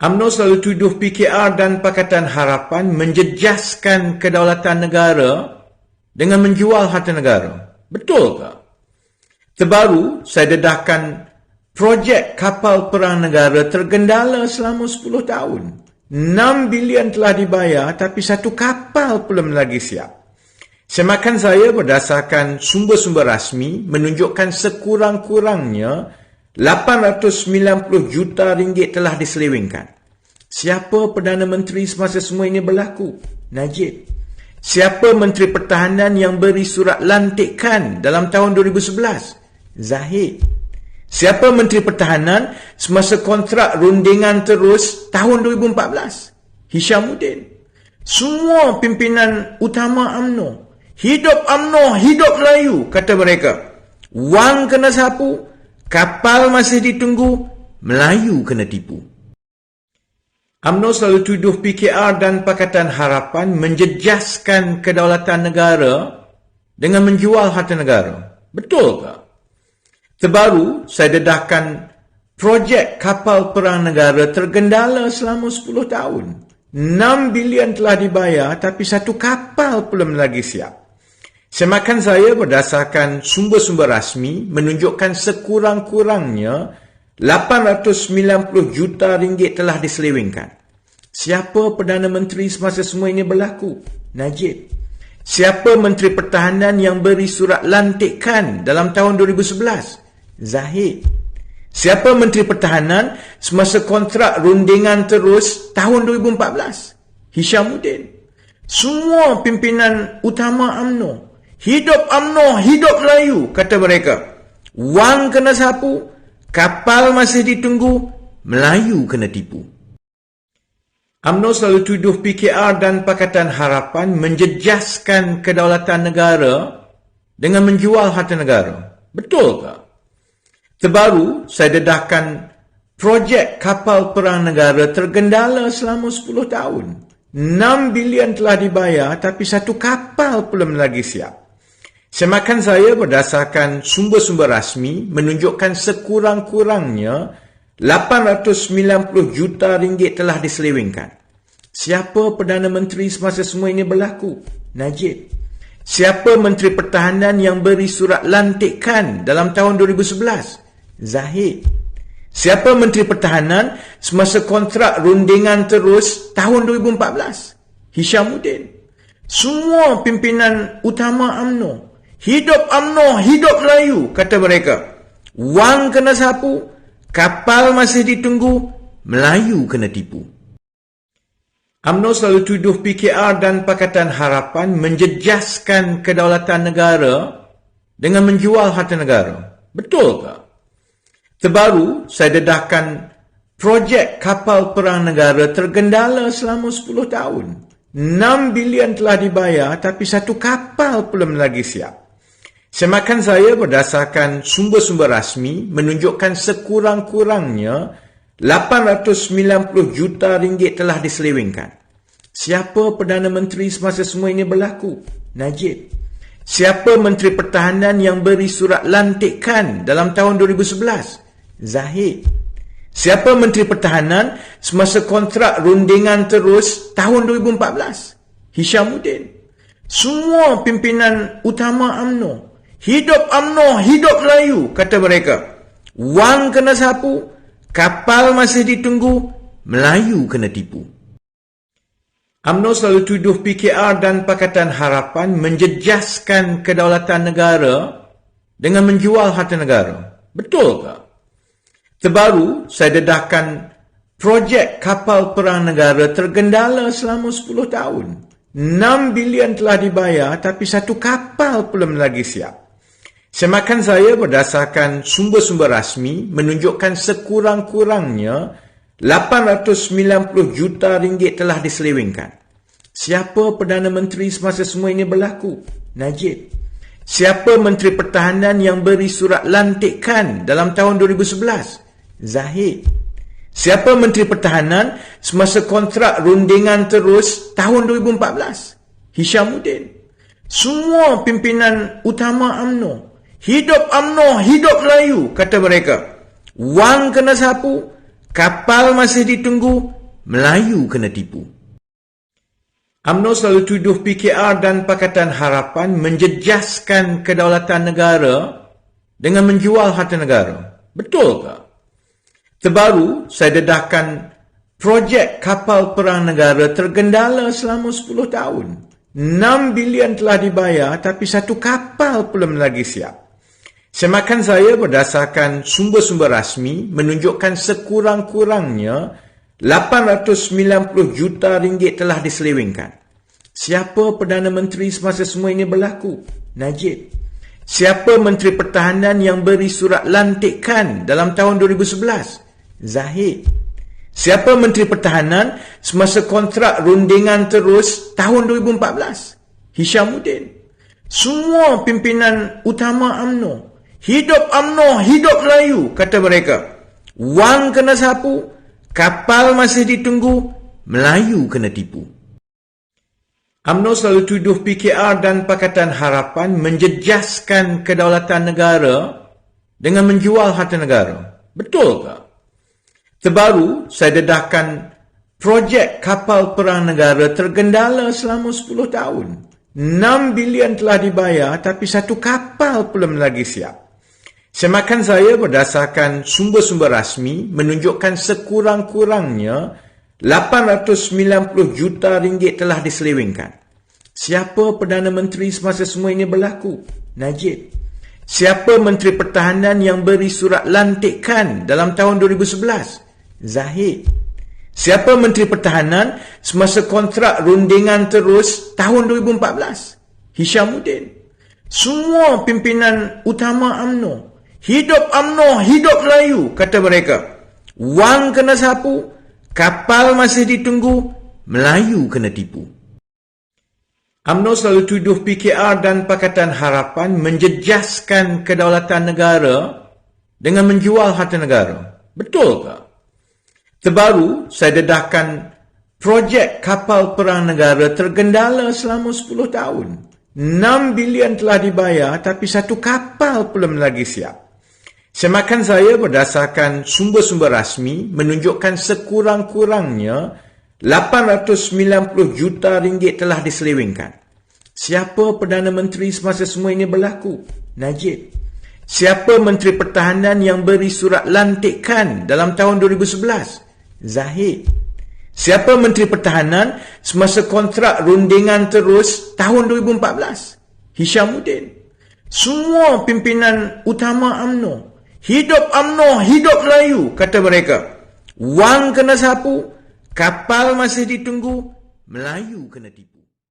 UMNO selalu tuduh PKR dan Pakatan Harapan menjejaskan kedaulatan negara dengan menjual harta negara. Betul ke? Terbaru, saya dedahkan projek kapal perang negara tergendala selama 10 tahun. 6 bilion telah dibayar tapi satu kapal belum lagi siap. Semakan saya berdasarkan sumber-sumber rasmi menunjukkan sekurang-kurangnya 890 juta ringgit telah diselewengkan. Siapa Perdana Menteri semasa semua ini berlaku? Najib. Siapa Menteri Pertahanan yang beri surat lantikan dalam tahun 2011? Zahid. Siapa Menteri Pertahanan semasa kontrak rundingan terus tahun 2014? Hishamuddin. Semua pimpinan utama UMNO. Hidup UMNO, hidup Melayu, kata mereka. Wang kena sapu, kapal masih ditunggu, Melayu kena tipu. UMNO selalu tuduh PKR dan Pakatan Harapan menjejaskan kedaulatan negara dengan menjual harta negara. Betul ke? Terbaru, saya dedahkan projek kapal perang negara tergendala selama 10 tahun. 6 bilion telah dibayar tapi satu kapal belum lagi siap. Semakan saya berdasarkan sumber-sumber rasmi menunjukkan sekurang-kurangnya 890 juta ringgit telah diselewengkan. Siapa Perdana Menteri semasa semua ini berlaku? Najib. Siapa Menteri Pertahanan yang beri surat lantikan dalam tahun 2011? Zahid. Siapa Menteri Pertahanan semasa kontrak rundingan terus tahun 2014? Hishamuddin. Semua pimpinan utama UMNO. Hidup UMNO, hidup Melayu, kata mereka. Wang kena sapu, kapal masih ditunggu, Melayu kena tipu. UMNO selalu tuduh PKR dan Pakatan Harapan menjejaskan kedaulatan negara dengan menjual harta negara. Betul ke? Terbaru, saya dedahkan projek kapal perang negara tergendala selama 10 tahun. 6 bilion telah dibayar tapi satu kapal belum lagi siap. Semakan saya berdasarkan sumber-sumber rasmi menunjukkan sekurang-kurangnya 890 juta ringgit telah diselewengkan. Siapa Perdana Menteri semasa semua ini berlaku? Najib. Siapa Menteri Pertahanan yang beri surat lantikan dalam tahun 2011? Zahid. Siapa Menteri Pertahanan semasa kontrak rundingan terus tahun 2014? Hishamuddin. Semua pimpinan utama UMNO. Hidup UMNO, hidup Melayu, kata mereka. Wang kena sapu, kapal masih ditunggu, Melayu kena tipu. UMNO selalu tuduh PKR dan Pakatan Harapan menjejaskan kedaulatan negara dengan menjual harta negara. Betul ke? Terbaru, saya dedahkan projek kapal perang negara tergendala selama 10 tahun. 6 bilion telah dibayar tapi satu kapal belum lagi siap. Semakan saya berdasarkan sumber-sumber rasmi menunjukkan sekurang-kurangnya 890 juta ringgit telah diselewengkan. Siapa Perdana Menteri semasa semua ini berlaku? Najib. Siapa Menteri Pertahanan yang beri surat lantikan dalam tahun 2011? Zahid. Siapa Menteri Pertahanan semasa kontrak rundingan terus tahun 2014? Hishamuddin. Semua pimpinan utama UMNO. Hidup UMNO, hidup Melayu, kata mereka. Wang kena sapu, kapal masih ditunggu, Melayu kena tipu. UMNO selalu tuduh PKR dan Pakatan Harapan menjejaskan kedaulatan negara dengan menjual harta negara. Betul ke? Terbaru, saya dedahkan projek kapal perang negara tergendala selama 10 tahun. 6 bilion telah dibayar tapi satu kapal belum lagi siap. Semakan saya berdasarkan sumber-sumber rasmi menunjukkan sekurang-kurangnya 890 juta ringgit telah diselewengkan. Siapa Perdana Menteri semasa semua ini berlaku? Najib. Siapa Menteri Pertahanan yang beri surat lantikan dalam tahun 2011? Zahid. Siapa Menteri Pertahanan semasa kontrak rundingan terus tahun 2014? Hishamuddin. Semua pimpinan utama UMNO. Hidup UMNO, hidup Melayu, kata mereka. Wang kena sapu, Kapal masih ditunggu, Melayu kena tipu. UMNO selalu tuduh PKR dan Pakatan Harapan menjejaskan kedaulatan negara dengan menjual harta negara. Betul ke? Terbaru, saya dedahkan projek kapal perang negara tergendala selama 10 tahun. 6 bilion telah dibayar tapi satu kapal belum lagi siap. Semakan saya berdasarkan sumber-sumber rasmi menunjukkan sekurang-kurangnya 890 juta ringgit telah diselewengkan. Siapa Perdana Menteri semasa semua ini berlaku? Najib. Siapa Menteri Pertahanan yang beri surat lantikan dalam tahun 2011? Zahid. Siapa Menteri Pertahanan semasa kontrak rundingan terus tahun 2014? Hishamuddin. Semua pimpinan utama UMNO. Hidup UMNO, hidup Melayu, kata mereka. Wang kena sapu, kapal masih ditunggu, Melayu kena tipu. UMNO selalu tuduh PKR dan Pakatan Harapan menjejaskan kedaulatan negara dengan menjual harta negara. Betul ke? Terbaru, saya dedahkan projek kapal perang negara tergendala selama 10 tahun. 6 bilion telah dibayar tapi satu kapal belum lagi siap. Semakan saya berdasarkan sumber-sumber rasmi menunjukkan sekurang-kurangnya 890 juta ringgit telah diselewengkan. Siapa Perdana Menteri semasa semua ini berlaku? Najib. Siapa Menteri Pertahanan yang beri surat lantikan dalam tahun 2011? Zahid. Siapa Menteri Pertahanan semasa kontrak rundingan terus tahun 2014? Hishamuddin. Semua pimpinan utama UMNO. Hidup UMNO, hidup Melayu, kata mereka. Wang kena sapu, kapal masih ditunggu, Melayu kena tipu. UMNO selalu tuduh PKR dan Pakatan Harapan menjejaskan kedaulatan negara dengan menjual harta negara. Betul ke? Terbaru, saya dedahkan projek kapal perang negara tergendala selama 10 tahun. 6 bilion telah dibayar tapi satu kapal belum lagi siap. Semakan saya berdasarkan sumber-sumber rasmi menunjukkan sekurang-kurangnya 890 juta ringgit telah diselewengkan. Siapa Perdana Menteri semasa semua ini berlaku? Najib. Siapa Menteri Pertahanan yang beri surat lantikan dalam tahun 2011? Zahid. Siapa Menteri Pertahanan semasa kontrak rundingan terus tahun 2014? Hishamuddin. Semua pimpinan utama UMNO. Hidup UMNO, hidup Melayu, kata mereka. Wang kena sapu, kapal masih ditunggu, Melayu kena tipu.